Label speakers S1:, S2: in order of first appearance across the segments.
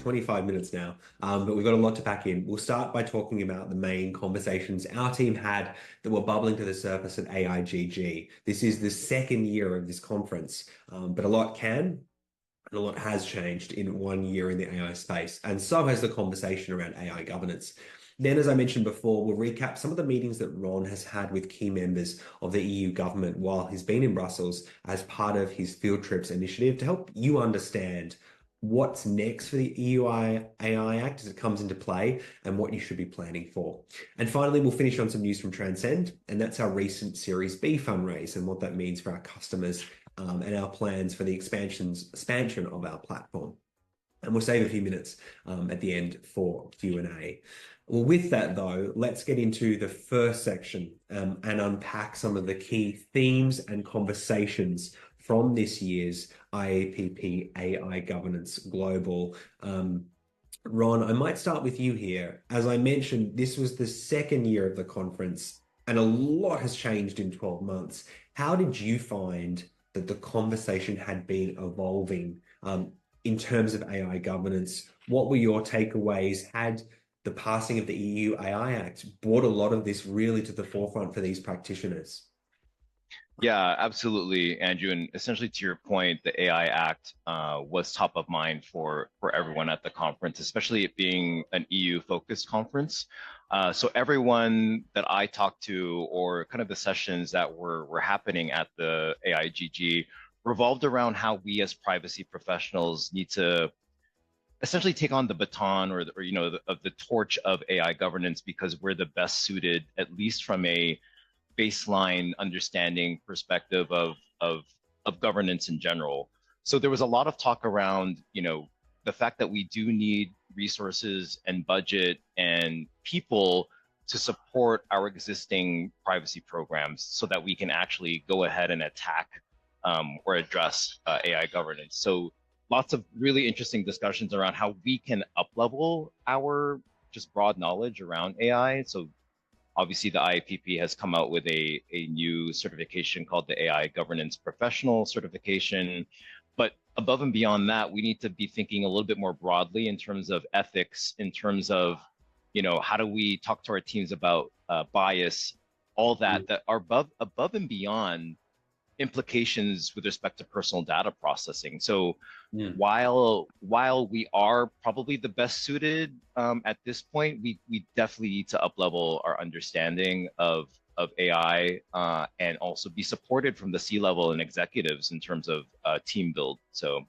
S1: 25 minutes now, but we've got a lot to pack in. We'll start by talking about the main conversations our team had that were bubbling to the surface at AIGG. This is the second year of this conference, but a lot can and a lot has changed in 1 year in the AI space, and so has the conversation around AI governance. Then, as I mentioned before, we'll recap some of the meetings that Ron has had with key members of the EU government while he's been in Brussels as part of his Field Trips initiative to help you understand what's next for the EU AI Act as it comes into play and what you should be planning for. And finally, we'll finish on some news from Transcend, and that's our recent Series B fundraise and what that means for our customers and our plans for the expansion of our platform. And we'll save a few minutes at the end for Q&A. Well, with that, though, let's get into the first section and unpack some of the key themes and conversations from this year's IAPP AI Governance Global. Ron, I might start with you here. As I mentioned, this was the second year of the conference, and a lot has changed in 12 months. How did you find that the conversation had been evolving in terms of AI governance? What were your takeaways? Had the passing of the EU AI Act brought a lot of this really to the forefront for these practitioners?
S2: Yeah, absolutely, Andrew. And essentially to your point, the AI Act was top of mind for everyone at the conference, especially it being an EU-focused conference. So everyone that I talked to, or kind of the sessions that were happening at the AIGG, revolved around how we as privacy professionals need to essentially take on the baton or the torch of AI governance, because we're the best suited, at least from a baseline understanding perspective of governance in general. So there was a lot of talk around, the fact that we do need resources and budget and people to support our existing privacy programs so that we can actually go ahead and attack or address AI governance. So lots of really interesting discussions around how we can up-level our just broad knowledge around AI. So obviously the IAPP has come out with a new certification called the AI Governance Professional certification. But above and beyond that, we need to be thinking a little bit more broadly in terms of ethics, in terms of, how do we talk to our teams about bias, all that are above and beyond implications with respect to personal data processing. So while we are probably the best suited at this point, we definitely need to up-level our understanding of AI and also be supported from the C-level and executives in terms of team build. So,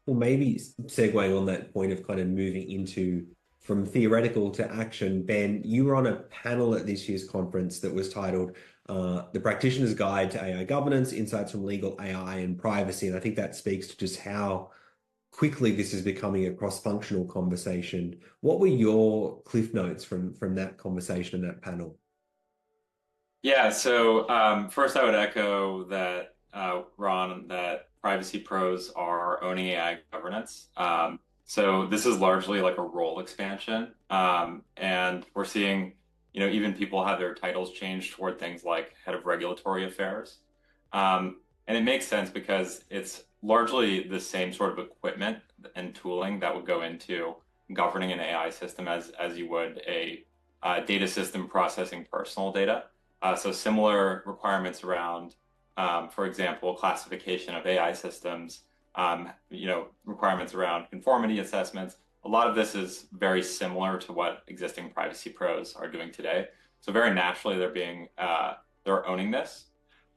S1: well, maybe segueing on that point of kind of moving into from theoretical to action, Ben, you were on a panel at this year's conference that was titled The Practitioner's Guide to AI Governance, Insights from Legal AI and Privacy. And I think that speaks to just how quickly this is becoming a cross-functional conversation. What were your cliff notes from that conversation and that panel?
S3: Yeah, so first I would echo that, Ron, that privacy pros are owning AI governance. So this is largely like a role expansion. And we're seeing, even people have their titles changed toward things like head of regulatory affairs. And it makes sense because it's largely the same sort of equipment and tooling that would go into governing an AI system as you would a data system processing personal data. So similar requirements around, for example, classification of AI systems, requirements around conformity assessments. A lot of this is very similar to what existing privacy pros are doing today. So very naturally, they're owning this.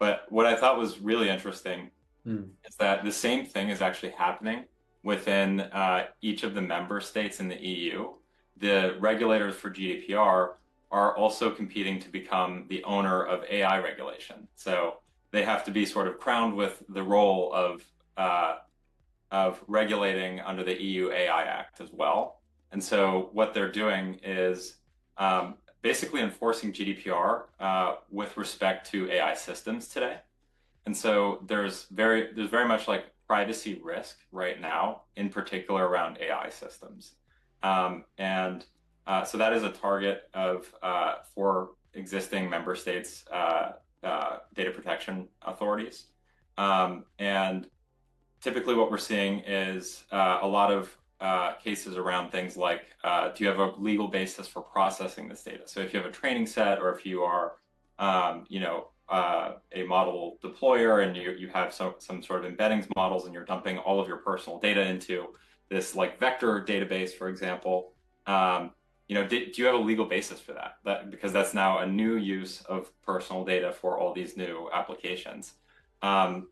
S3: But what I thought was really interesting is that the same thing is actually happening within each of the member states in the EU. The regulators for GDPR are also competing to become the owner of AI regulation. So they have to be sort of crowned with the role of regulating under the EU AI Act as well. And so what they're doing is basically enforcing GDPR with respect to AI systems today. And so there's very much like privacy risk right now, in particular around AI systems. So that is a target for existing member states' data protection authorities. And typically what we're seeing is a lot of cases around things like, do you have a legal basis for processing this data? So if you have a training set, or if you are, a model deployer, and you have some sort of embeddings models, and you're dumping all of your personal data into this like vector database, for example, do you have a legal basis for that? Because that's now a new use of personal data for all these new applications. So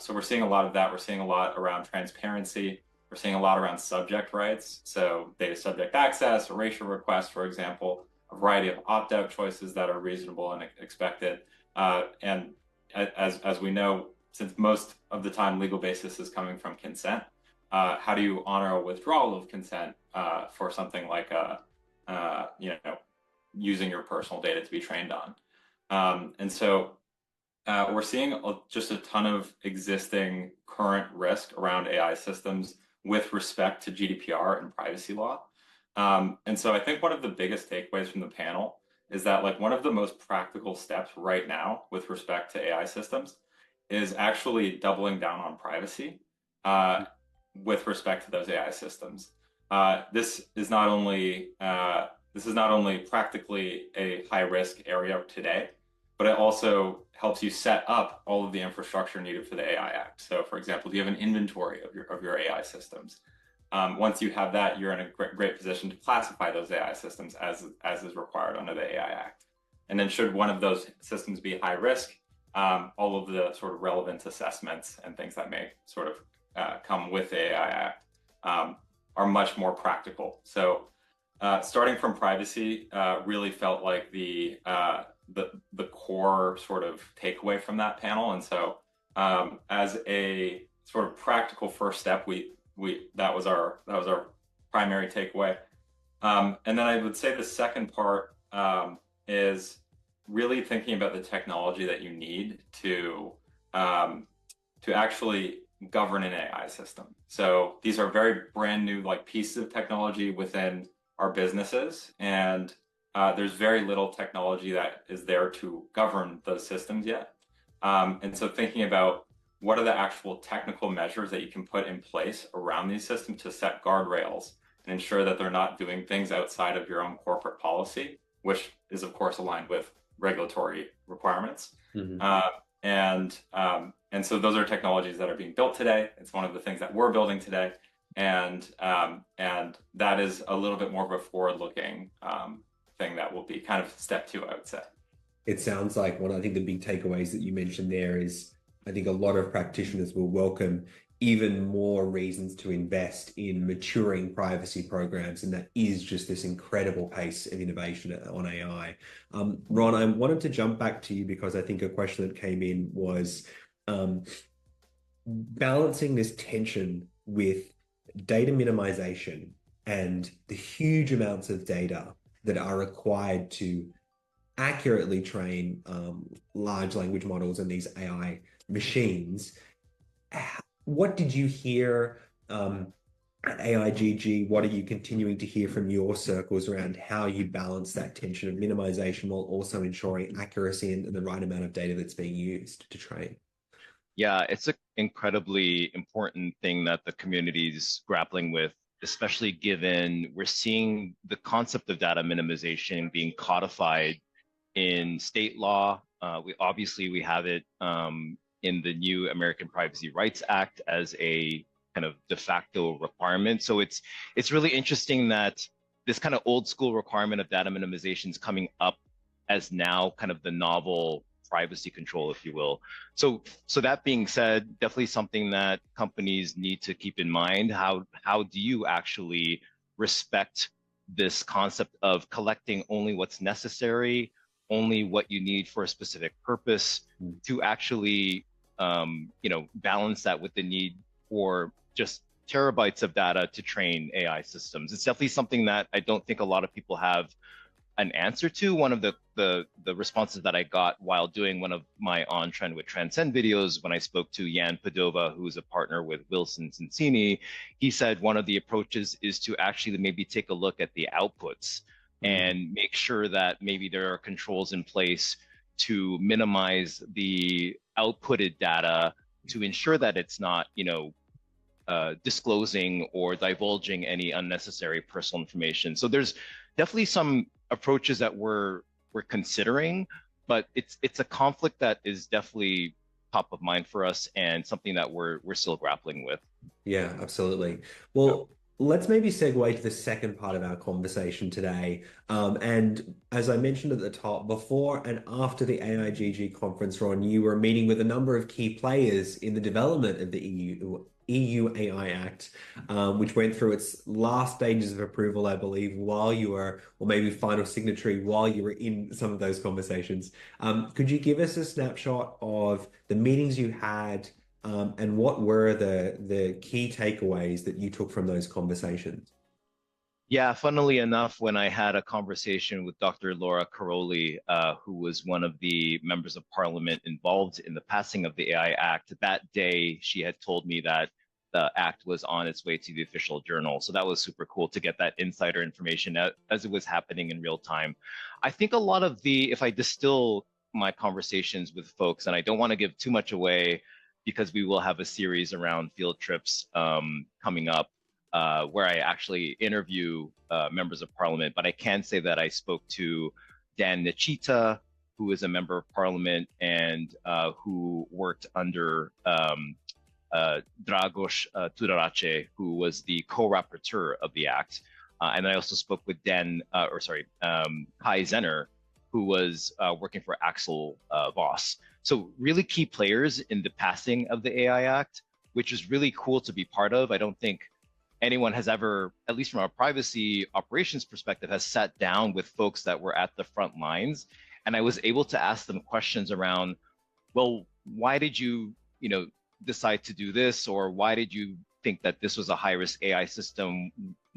S3: we're seeing a lot of that. We're seeing a lot around transparency. We're seeing a lot around subject rights. So data subject access, erasure requests, for example, a variety of opt-out choices that are reasonable and expected. And as we know, since most of the time legal basis is coming from consent, how do you honor a withdrawal of consent for something like using your personal data to be trained on? We're seeing just a ton of existing current risk around AI systems with respect to GDPR and privacy law. And so I think one of the biggest takeaways from the panel is that like one of the most practical steps right now with respect to AI systems is actually doubling down on privacy with respect to those AI systems. This is not only practically a high risk area today, but it also helps you set up all of the infrastructure needed for the AI Act. So for example, do you have an inventory of your AI systems? Once you have that, you're in a great position to classify those AI systems as is required under the AI Act. And then should one of those systems be high risk, all of the sort of relevant assessments and things that may sort of come with the AI Act are much more practical. So starting from privacy really felt like the core sort of takeaway from that panel. And so as a sort of practical first step, that was our primary takeaway. And then I would say the second part is really thinking about the technology that you need to actually govern an AI system. So these are very brand new like pieces of technology within our businesses, and there's very little technology that is there to govern those systems yet. And so thinking about what are the actual technical measures that you can put in place around these systems to set guardrails and ensure that they're not doing things outside of your own corporate policy, which is of course aligned with regulatory requirements. Mm-hmm. And so those are technologies that are being built today. It's one of the things that we're building today. And that is a little bit more of a forward-looking thing that will be kind of step two, I would say.
S1: It sounds like I think the big takeaways that you mentioned there is, I think a lot of practitioners will welcome even more reasons to invest in maturing privacy programs, and that is just this incredible pace of innovation on AI. Ron, I wanted to jump back to you because I think a question that came in was balancing this tension with data minimization and the huge amounts of data that are required to accurately train large language models and these AI machines. What did you hear at AIGG? What are you continuing to hear from your circles around how you balance that tension of minimization while also ensuring accuracy and the right amount of data that's being used to train?
S2: Yeah, it's an incredibly important thing that the community is grappling with, especially given we're seeing the concept of data minimization being codified in state law. We have it in the new American Privacy Rights Act as a kind of de facto requirement. So it's really interesting that this kind of old school requirement of data minimization is coming up as now kind of the novel privacy control, if you will. So that being said, definitely something that companies need to keep in mind. How do you actually respect this concept of collecting only what's necessary, only what you need for a specific purpose, to actually balance that with the need for just terabytes of data to train AI systems? It's definitely something that I don't think a lot of people have an answer to. One of the responses that I got while doing one of my On Trend with Transcend videos, when I spoke to Jan Padova, who's a partner with Wilson Sonsini, he said one of the approaches is to actually maybe take a look at the outputs and make sure that maybe there are controls in place to minimize the outputted data to ensure that it's not, disclosing or divulging any unnecessary personal information. So there's definitely some approaches that we're considering, but it's a conflict that is definitely top of mind for us and something that we're still grappling with.
S1: Yeah, absolutely. Well, let's maybe segue to the second part of our conversation today. And as I mentioned at the top, before and after the AIGG conference, Ron, you were meeting with a number of key players in the development of the EU AI Act, which went through its last stages of approval, I believe, while you were, or maybe final signatory while you were in some of those conversations. Could you give us a snapshot of the meetings you had? And what were the key takeaways that you took from those conversations?
S2: Yeah, funnily enough, when I had a conversation with Dr. Laura Caroli, who was one of the members of parliament involved in the passing of the AI Act, that day she had told me that the act was on its way to the official journal. So that was super cool to get that insider information as it was happening in real time. I think a lot of if I distill my conversations with folks, and I don't want to give too much away because we will have a series around field trips coming up, where I actually interview members of parliament, but I can say that I spoke to Dan Nichita, who is a member of parliament and who worked under Dragos Tudorache, who was the co-rapporteur of the act. And I also spoke with Kai Zenner, who was working for Axel Voss. So really key players in the passing of the AI Act, which is really cool to be part of. I don't think anyone has ever, at least from a privacy operations perspective, has sat down with folks that were at the front lines. And I was able to ask them questions around, well, why did you, decide to do this? Or why did you think that this was a high-risk AI system?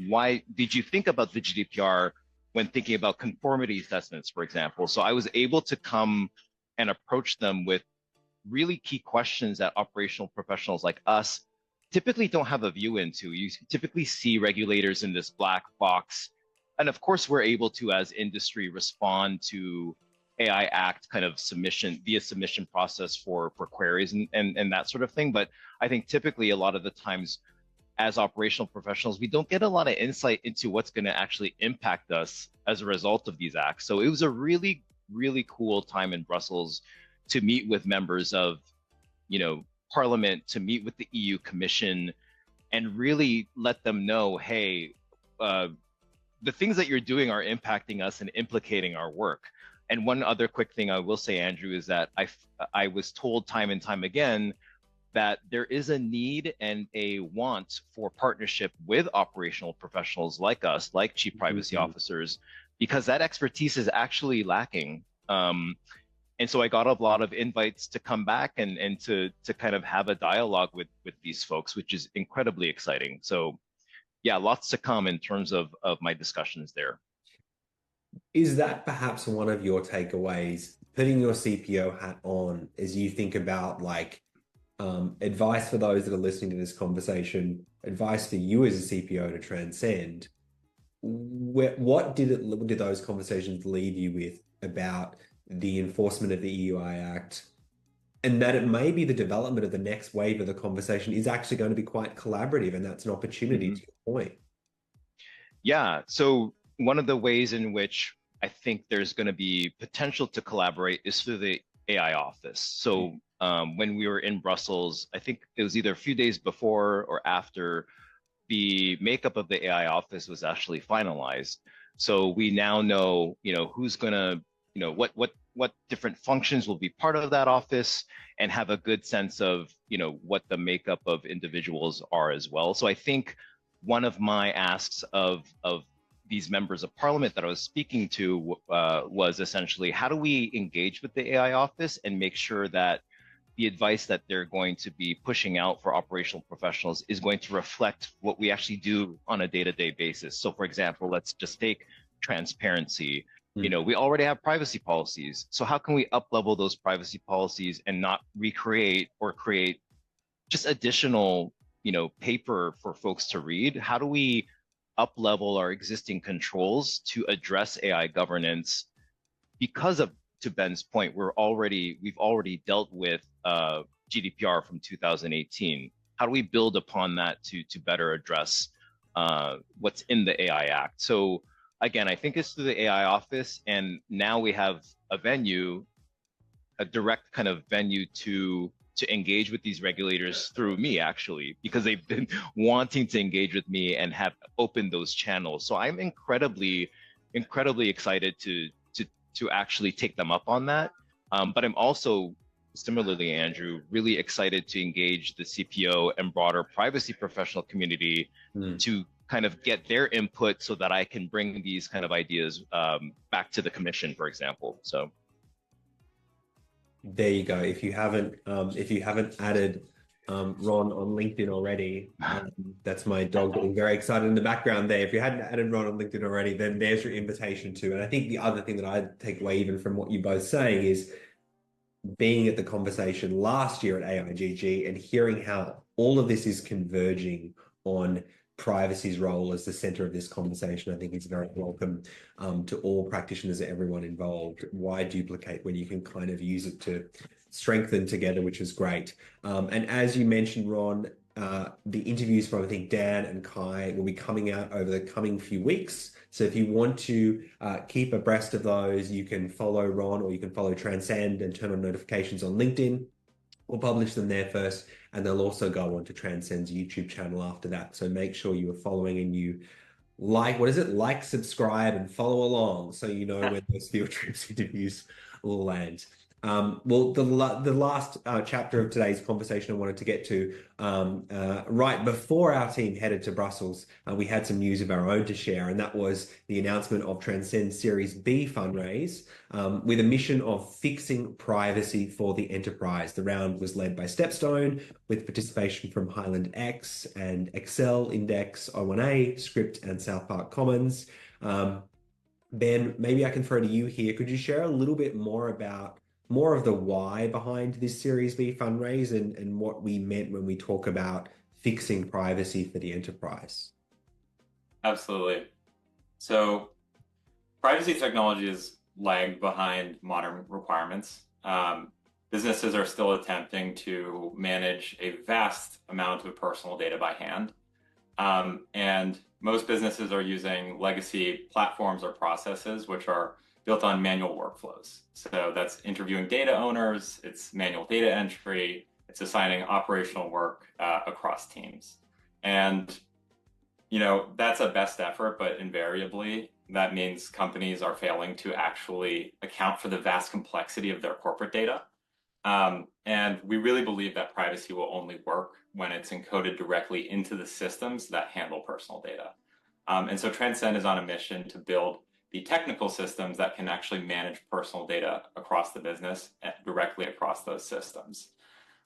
S2: Why did you think about the GDPR when thinking about conformity assessments, for example? So I was able to come and approach them with really key questions that operational professionals like us typically don't have a view into. You typically see regulators in this black box. And of course, we're able to, as industry, respond to AI Act kind of submission process for queries and that sort of thing. But I think typically a lot of the times as operational professionals, we don't get a lot of insight into what's going to actually impact us as a result of these acts. So it was a really, really cool time in Brussels to meet with members of, Parliament, to meet with the EU Commission, and really let them know, hey, the things that you're doing are impacting us and implicating our work. And one other quick thing I will say, Andrew, is that I was told time and time again that there is a need and a want for partnership with operational professionals like us, like chief privacy officers, because that expertise is actually lacking. And so I got a lot of invites to come back and to kind of have a dialogue with these folks, which is incredibly exciting. So yeah, lots to come in terms of my discussions there.
S1: Is that perhaps one of your takeaways, putting your CPO hat on as you think about advice for those that are listening to this conversation, advice for you as a CPO to transcend? What did those conversations leave you with about the enforcement of the EU AI Act, and that it may be the development of the next wave of the conversation is actually going to be quite collaborative, and that's an opportunity to your point?
S2: Yeah, so one of the ways in which I think there's going to be potential to collaborate is through the AI office. So when we were in Brussels, I think it was either a few days before or after the makeup of the AI office was actually finalized. So we now know, who's going to, what different functions will be part of that office, and have a good sense of, what the makeup of individuals are as well. So I think one of my asks of these members of parliament that I was speaking to was essentially, how do we engage with the AI office and make sure that the advice that they're going to be pushing out for operational professionals is going to reflect what we actually do on a day-to-day basis. So for example, let's just take transparency. We already have privacy policies. So how can we up-level those privacy policies and not recreate or create just additional, paper for folks to read? How do we up-level our existing controls to address AI governance? Because of, to Ben's point, we've already dealt with GDPR from 2018. how do we build upon that to better address what's in the AI Act? So again, I think it's through the AI office, and now we have a venue, a direct kind of venue to engage with these regulators through me, actually, because they've been wanting to engage with me and have opened those channels. So I'm incredibly excited to actually take them up on that. But I'm also, similarly, Andrew, really excited to engage the CPO and broader privacy professional community to kind of get their input so that I can bring these kind of ideas back to the commission, for example. So
S1: there you go. If you haven't added Ron on LinkedIn already, that's my dog getting very excited in the background there. If you hadn't added Ron on LinkedIn already, then there's your invitation to. And I think the other thing that I take away even from what you're both saying is being at the conversation last year at AIGG and hearing how all of this is converging on privacy's role as the center of this conversation, I think is very welcome to all practitioners, everyone involved. Why duplicate when you can kind of use it to strengthen together, which is great. And as you mentioned, Ron, the interviews from, I think, Dan and Kai will be coming out over the coming few weeks. So if you want to keep abreast of those, you can follow Ron or you can follow Transcend and turn on notifications on LinkedIn. We'll publish them there first, and they'll also go on to Transcend's YouTube channel after that. So make sure you are following and you like, subscribe, and follow along so you know when those field trips interviews will land. Well, the last chapter of today's conversation I wanted to get to, right before our team headed to Brussels, we had some news of our own to share, and that was the announcement of Transcend Series B fundraise with a mission of fixing privacy for the enterprise. The round was led by Stepstone with participation from Highland X and Excel, Index, O1A, Script, and South Park Commons. Ben, maybe I can throw to you here. Could you share a little bit more of the why behind this Series B fundraise and what we meant when we talk about fixing privacy for the enterprise?
S3: Absolutely. So privacy technology is lagged behind modern requirements. Businesses are still attempting to manage a vast amount of personal data by hand. And most businesses are using legacy platforms or processes, which are built on manual workflows. So that's interviewing data owners, it's manual data entry, it's assigning operational work across teams. And, that's a best effort, but invariably that means companies are failing to actually account for the vast complexity of their corporate data. And we really believe that privacy will only work when it's encoded directly into the systems that handle personal data. And so Transcend is on a mission to build the technical systems that can actually manage personal data across the business directly across those systems.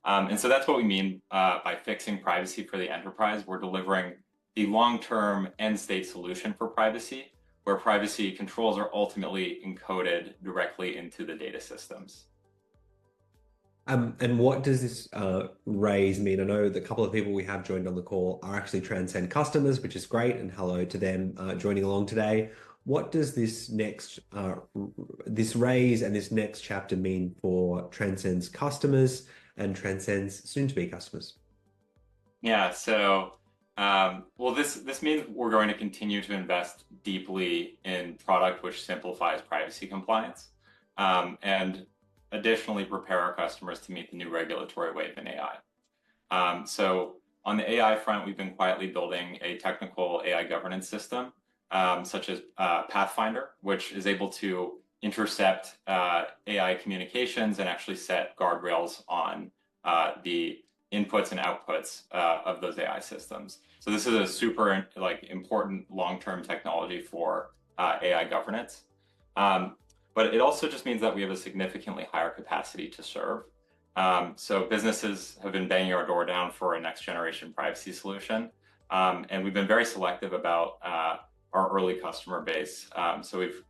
S3: And so that's what we mean by fixing privacy for the enterprise. We're delivering the long-term end-state solution for privacy, where privacy controls are ultimately encoded directly into the data systems.
S1: And what does this raise mean? I know the couple of people we have joined on the call are actually Transcend customers, which is great, and hello to them joining along today. What does this raise and this next chapter mean for Transcend's customers and Transcend's soon-to-be customers?
S3: Yeah, so well, this means we're going to continue to invest deeply in product which simplifies privacy compliance, and additionally prepare our customers to meet the new regulatory wave in AI. So on the AI front, we've been quietly building a technical AI governance system, such as Pathfinder, which is able to intercept AI communications and actually set guardrails on the inputs and outputs of those AI systems. So this is a super important long-term technology for AI governance. But it also just means that we have a significantly higher capacity to serve. So businesses have been banging our door down for a next generation privacy solution. And we've been very selective about our early customer base. So we've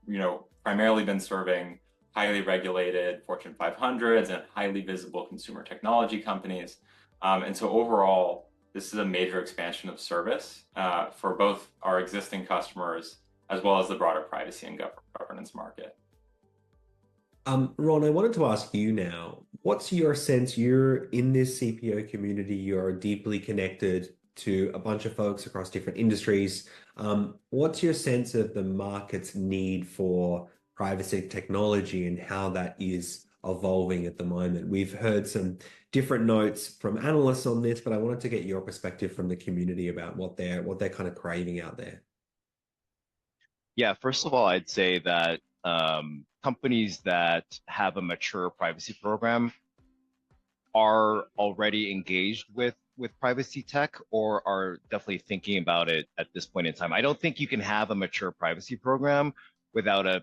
S3: primarily been serving highly regulated Fortune 500s and highly visible consumer technology companies. And so overall, this is a major expansion of service for both our existing customers as well as the broader privacy and governance market.
S1: Ron, I wanted to ask you now, what's your sense? You're in this CPO community, you're deeply connected to a bunch of folks across different industries. What's your sense of the market's need for privacy technology and how that is evolving at the moment? We've heard some different notes from analysts on this, but I wanted to get your perspective from the community about what they're kind of craving out there.
S2: Yeah, first of all, I'd say that companies that have a mature privacy program are already engaged with privacy tech or are definitely thinking about it at this point in time. I don't think you can have a mature privacy program without a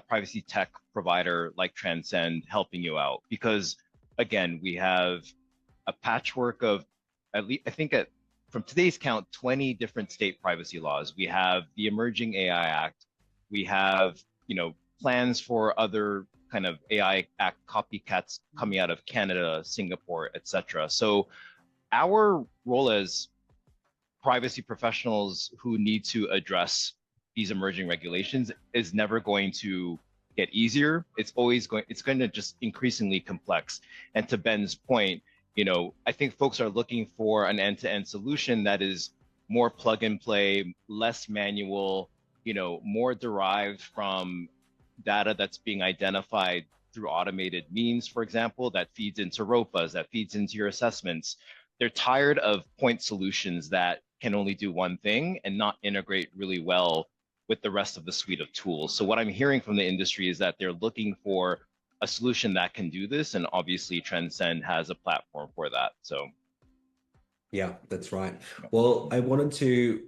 S2: privacy tech provider like Transcend helping you out, because again, we have a patchwork of at least, I think from today's count, 20 different state privacy laws. We have the emerging AI Act. We have, plans for other kind of AI Act copycats coming out of Canada, Singapore, etc. So our role as privacy professionals who need to address these emerging regulations is never going to get easier. It's going to just increasingly complex. And to Ben's point, I think folks are looking for an end-to-end solution that is more plug and play, less manual, more derived from data that's being identified through automated means, for example, that feeds into ROPAs, that feeds into your assessments. They're tired of point solutions that can only do one thing and not integrate really well with the rest of the suite of tools. So what I'm hearing from the industry is that they're looking for a solution that can do this, and obviously Transcend has a platform for that. So
S1: yeah, that's right. Well, I wanted to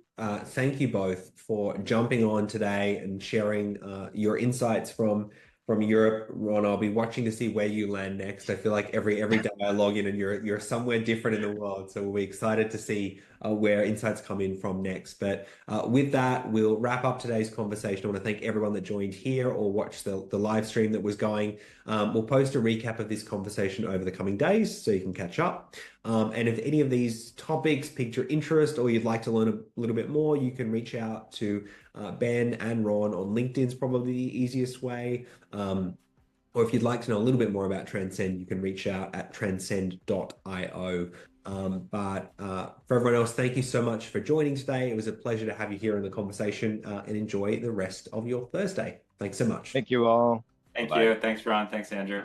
S1: thank you both for jumping on today and sharing your insights from Europe. Ron, I'll be watching to see where you land next. I feel like every day I log in and you're somewhere different in the world. So we'll be excited to see where insights come in from next. But with that, we'll wrap up today's conversation. I want to thank everyone that joined here or watched the live stream that was going. We'll post a recap of this conversation over the coming days so you can catch up. And if any of these topics piqued your interest or you'd like to learn a little bit more, you can reach out to Ben and Ron on LinkedIn's probably the easiest way. Or if you'd like to know a little bit more about Transcend, you can reach out at transcend.io. But for everyone else, thank you so much for joining today. It was a pleasure to have you here in the conversation and enjoy the rest of your Thursday. Thanks so much.
S2: thank you all.
S3: Thank
S2: Bye.
S3: you. Thanks, Ron. Thanks, Andrew.